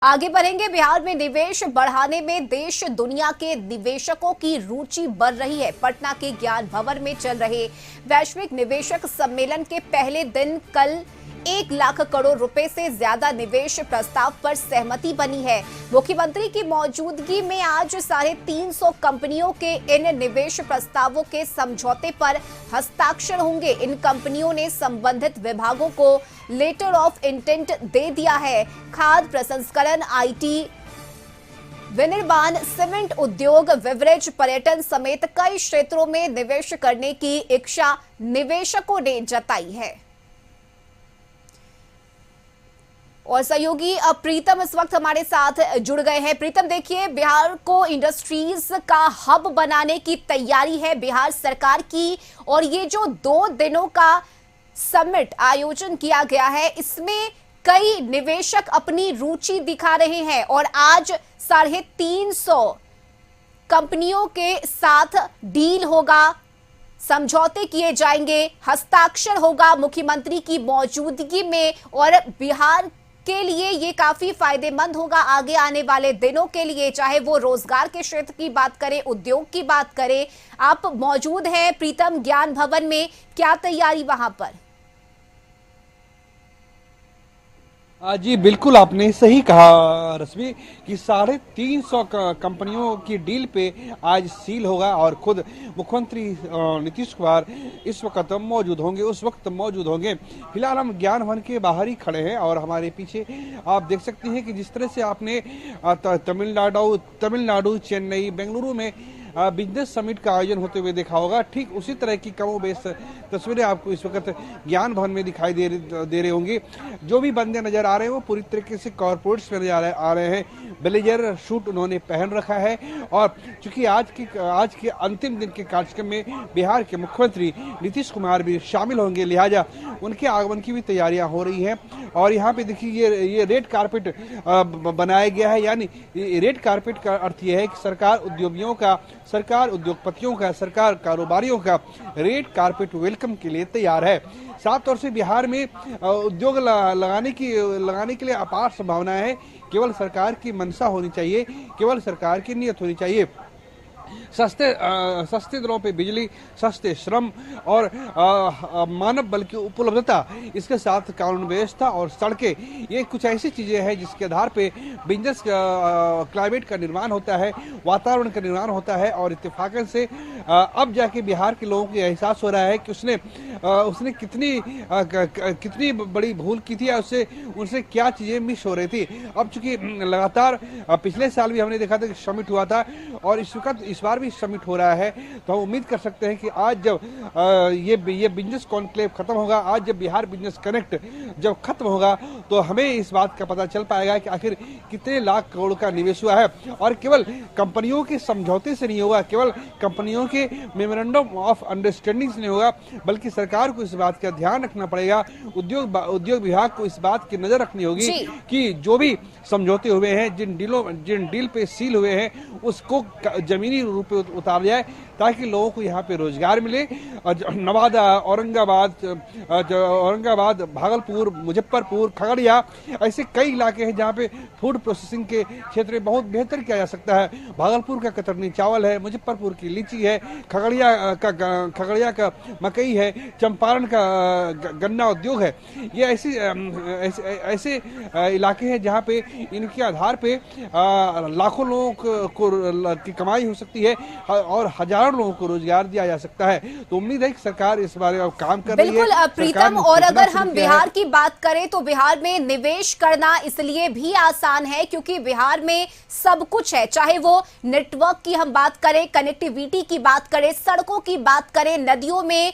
आगे बढ़ेंगे। बिहार में निवेश बढ़ाने में देश दुनिया के निवेशकों की रुचि बढ़ रही है। पटना के ज्ञान भवन में चल रहे वैश्विक निवेशक सम्मेलन के पहले दिन कल 1 लाख करोड़ रुपए से ज्यादा निवेश प्रस्ताव पर सहमति बनी है। मुख्यमंत्री की मौजूदगी में आज 350 कंपनियों के इन निवेश प्रस्तावों के समझौते पर हस्ताक्षर होंगे। इन कंपनियों ने संबंधित विभागों को लेटर ऑफ इंटेंट दे दिया है। खाद्य प्रसंस्करण, आईटी, विनिर्माण, सीमेंट उद्योग, बेवरेज, पर्यटन समेत कई क्षेत्रों में निवेश करने की इच्छा निवेशकों ने जताई है। और सहयोगी प्रीतम इस वक्त हमारे साथ जुड़ गए हैं। प्रीतम, देखिए, बिहार को इंडस्ट्रीज का हब बनाने की तैयारी है बिहार सरकार की, और ये जो 2 दिनों का समिट आयोजन किया गया है, इसमें कई निवेशक अपनी रुचि दिखा रहे हैं और आज 350 कंपनियों के साथ डील होगा, समझौते किए जाएंगे, हस्ताक्षर होगा मुख्यमंत्री की मौजूदगी में। और बिहार के लिए ये काफी फायदेमंद होगा आगे आने वाले दिनों के लिए, चाहे वो रोजगार के क्षेत्र की बात करें, उद्योग की बात करें। आप मौजूद हैं प्रीतम ज्ञान भवन में, क्या तैयारी वहां पर? जी बिल्कुल, आपने सही कहा रश्मि कि 350 कंपनियों की डील पे आज सील होगा और खुद मुख्यमंत्री नीतीश कुमार इस वक्त मौजूद होंगे, उस वक्त मौजूद होंगे। फिलहाल हम ज्ञान भवन के बाहर ही खड़े हैं और हमारे पीछे आप देख सकते हैं कि जिस तरह से आपने तमिलनाडु, चेन्नई, बेंगलुरु में बिजनेस समिट का आयोजन होते हुए देखा होगा, ठीक उसी तरह की कमोबेश तस्वीरें आपको इस वक्त ज्ञान भवन में दिखाई दे रहे होंगे। जो भी बंदे नजर आ रहे हैं वो पूरी तरीके से कॉर्पोरेट्स में नजर आ रहे हैं। ब्लेजर सूट उन्होंने पहन रखा है और चूंकि आज के अंतिम दिन के कार्यक्रम में बिहार के मुख्यमंत्री नीतीश कुमार भी शामिल होंगे, लिहाजा उनके आगमन की भी तैयारियां हो रही हैं। और यहाँ पे देखिए ये रेड कारपेट बनाया गया है, यानी रेड कारपेट का अर्थ यह है कि सरकार उद्योगियों का, सरकार उद्योगपतियों का, सरकार कारोबारियों का रेड कारपेट वेलकम के लिए तैयार है। साफ तौर से बिहार में उद्योग लगाने के लिए अपार संभावनाएं हैं। केवल सरकार की मंशा होनी चाहिए, केवल सरकार की नीयत होनी चाहिए। सस्ते दरों पे बिजली, सस्ते श्रम और मानव बल की उपलब्धता, इसके साथ कानून व्यवस्था और सड़कें, ये कुछ ऐसी चीजें हैं जिसके आधार पे बिजनेस क्लाइमेट का निर्माण होता है, वातावरण का निर्माण होता है। और इत्तेफाकन से अब जाके बिहार के लोगों को एहसास हो रहा है कि उसने कितनी बड़ी भूल की थी, उनसे क्या चीजें मिस हो रही थी। अब चूंकि लगातार पिछले साल भी हमने देखा था कि समिट हुआ था और इस बार भी समिट हो रहा है, तो हम उम्मीद कर सकते हैं कि आज जब ये बिजनेस कॉन्क्लेव खत्म होगा, आज जब बिहार बिजनेस कनेक्ट जब खत्म होगा, तो हमें इस बात का पता चल पाएगा कि आखिर कितने लाख करोड़ का निवेश हुआ है। और केवल कंपनियों के समझौते से नहीं होगा, केवल कंपनियों के मेमोरेंडम ऑफ अंडरस्टैंडिंग से नहीं होगा, बल्कि सरकार को इस बात का ध्यान रखना पड़ेगा, उद्योग विभाग को इस बात की नजर रखनी होगी कि जो भी समझौते हुए हैं, जिन डील पे सील हुए हैं, उसको जमीनी रूप पे उतार जाए, ताकि लोगों को यहाँ पे रोजगार मिले। नवादा, औरंगाबाद, भागलपुर, मुजफ्फरपुर, खगड़िया, ऐसे कई इलाके हैं जहाँ पे फूड प्रोसेसिंग के क्षेत्र में बहुत बेहतर किया जा सकता है। भागलपुर का कतरनी चावल है, मुजफ्फरपुर की लीची है, खगड़िया का मकई है, चंपारण का गन्ना उद्योग है। ये ऐसे इलाके हैं जहाँ पे इनके आधार पे लाखों लोगों को की कमाई हो सकती है और हजारों लोगों को रोजगार दिया जा सकता है। तो उम्मीद है कि सरकार इस बारे में काम कर रही है। बिल्कुल प्रीतम, और अगर हम बिहार की बात करें तो बिहार में निवेश करना इसलिए भी आसान है क्योंकि बिहार में सब कुछ है, चाहे वो नेटवर्क की हम बात करें, कनेक्टिविटी की बात करें, सड़कों की बात करें, नदियों में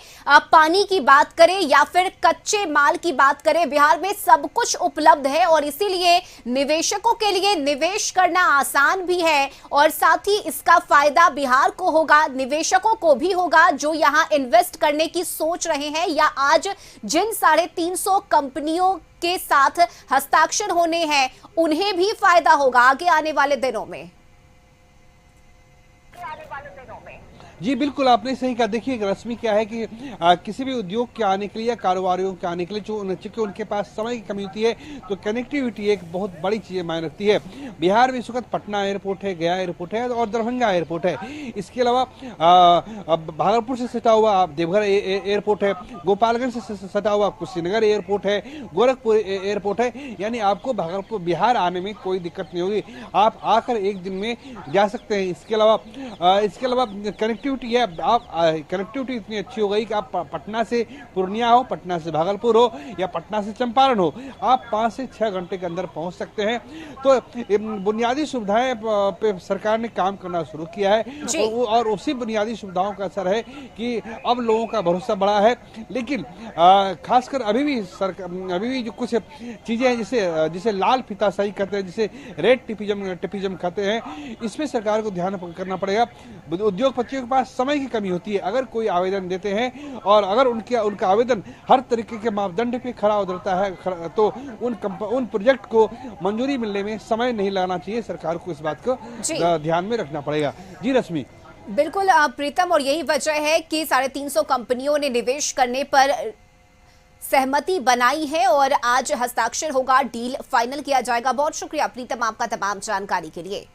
पानी की बात करें या फिर कच्चे माल की बात करें, बिहार में सब कुछ उपलब्ध है। और इसीलिए निवेशकों के लिए निवेश करना आसान भी है और साथ ही इसका फायदा बिहार को होगा, निवेशकों को भी होगा जो यहां इन्वेस्ट करने की सोच रहे हैं या आज जिन 350 कंपनियों के साथ हस्ताक्षर होने हैं उन्हें भी फायदा होगा आगे आने वाले दिनों में। जी बिल्कुल, आपने सही कहा। देखिए रश्मि क्या है कि किसी भी उद्योग के आने के लिए या कारोबारियों के आने के लिए चूंकि उनके पास समय की कमी होती है, तो कनेक्टिविटी एक बहुत बड़ी चीज़ मायने रखती है। बिहार में इस वक्त पटना एयरपोर्ट है, गया एयरपोर्ट है और दरभंगा एयरपोर्ट है। इसके अलावा अब भागलपुर से सटा हुआ देवघर एयरपोर्ट है, गोपालगंज से सटा हुआ कुशीनगर एयरपोर्ट है, गोरखपुर एयरपोर्ट है। यानी आपको भागलपुर बिहार आने में कोई दिक्कत नहीं होगी, आप आकर एक दिन में जा सकते हैं। इसके अलावा कनेक्टिविटी है, आप कनेक्टिविटी इतनी अच्छी हो गई कि आप पटना से पूर्णिया हो, पटना से भागलपुर हो या पटना से चंपारण हो, आप 5 से 6 घंटे के अंदर पहुंच सकते हैं। तो बुनियादी सुविधाएं पे सरकार ने काम करना शुरू किया है और उसी बुनियादी सुविधाओं का असर है कि अब लोगों का भरोसा बढ़ा है। लेकिन खासकर अभी भी जो कुछ चीजें हैं जिसे लाल फीताशाही कहते हैं, जिसे रेड टिपिज्म कहते हैं, इसमें सरकार को ध्यान करना पड़ेगा। उद्योगपतियों के पास समय की कमी होती है। अगर कोई आवेदन देते हैं और अगर उनका आवेदन हर तरीके के मापदंड पे खरा उतरता है, तो उन प्रोजेक्ट को मंजूरी मिलने में समय नहीं लगाना चाहिए। सरकार को इस बात को ध्यान में रखना पड़ेगा। जी रश्मि। बिल्कुल प्रीतम, और यही वजह है कि 350 कंपनियों ने निवेश करने पर सहमति बनाई है और आज हस्ताक्षर होगा, डील फाइनल किया जाएगा। बहुत शुक्रिया प्रीतम आपका तमाम जानकारी के लिए।